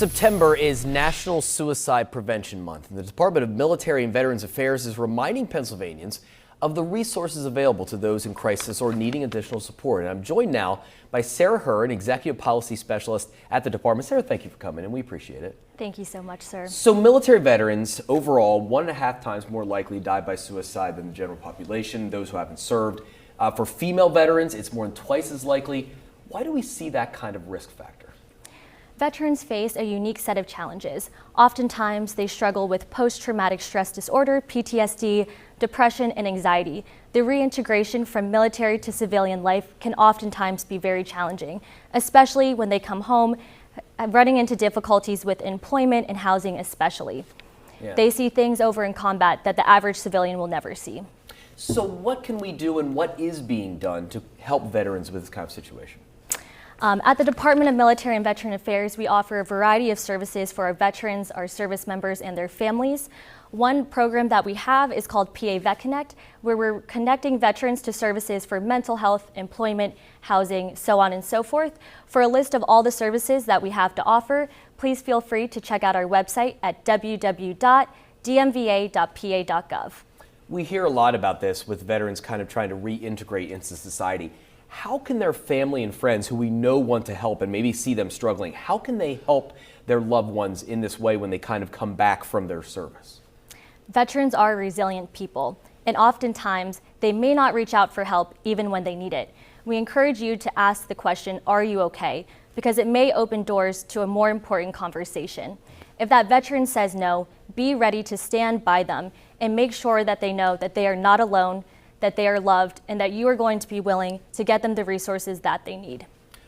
September is National Suicide Prevention Month, and the Department of Military and Veterans Affairs is reminding Pennsylvanians of the resources available to those in crisis or needing additional support. And I'm joined now by Sarah Herr, an Executive Policy Specialist at the department. Sarah, thank you for coming, and we appreciate it. Thank you so much, sir. So military veterans overall 1.5 times more likely die by suicide than the general population, those who haven't served. For female veterans, it's more than twice as likely. Why do we see that kind of risk factor? Veterans face a unique set of challenges. Oftentimes, they struggle with post-traumatic stress disorder, PTSD, depression, and anxiety. The reintegration from military to civilian life can oftentimes be very challenging, especially when they come home, running into difficulties with employment and housing especially. Yeah. They see things over in combat that the average civilian will never see. So what can we do and what is being done to help veterans with this kind of situation? At the Department of Military and Veteran Affairs, we offer a variety of services for our veterans, our service members, and their families. One program that we have is called PA Vet Connect, where we're connecting veterans to services for mental health, employment, housing, so on and so forth. For a list of all the services that we have to offer, please feel free to check out our website at www.dmva.pa.gov. We hear a lot about this with veterans kind of trying to reintegrate into society. How can their family and friends who we know want to help and maybe see them struggling, how can they help their loved ones in this way when they kind of come back from their service? Veterans are resilient people, and oftentimes they may not reach out for help even when they need it. We encourage you to ask the question, "Are you okay?" because it may open doors to a more important conversation. If that veteran says no, be ready to stand by them and make sure that they know that they are not alone, that they are loved, and that you are going to be willing to get them the resources that they need.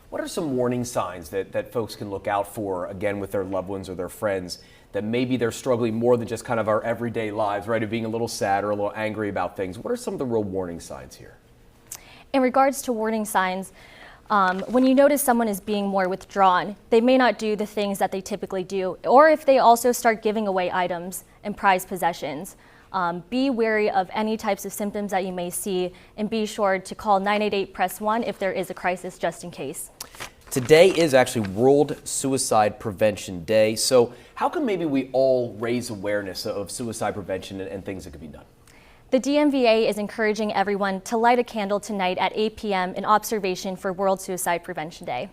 What are some warning signs that folks can look out for, again, with their loved ones or their friends, that maybe they're struggling more than just kind of our everyday lives, right, of being a little sad or a little angry about things? What are some of the real warning signs here? In regards to warning signs, when you notice someone is being more withdrawn, they may not do the things that they typically do, or if they also start giving away items and prized possessions. Be wary of any types of symptoms that you may see, and be sure to call 988 press 1 if there is a crisis, just in case. Today is actually World Suicide Prevention Day, so how can maybe we all raise awareness of suicide prevention and things that could be done? The DMVA is encouraging everyone to light a candle tonight at 8 p.m. in observation for World Suicide Prevention Day.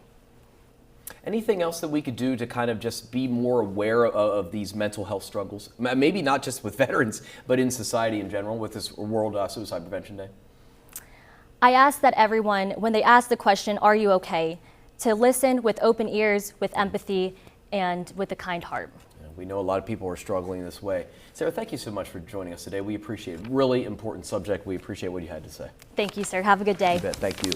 Anything else that we could do to kind of just be more aware of these mental health struggles? Maybe not just with veterans, but in society in general with this World Suicide Prevention Day? I ask that everyone, when they ask the question, "Are you okay?" to listen with open ears, with empathy, and with a kind heart. We know a lot of people are struggling this way. Sarah, thank you so much for joining us today. We appreciate it. Really important subject. We appreciate what you had to say. Thank you, sir. Have a good day. You bet. Thank you.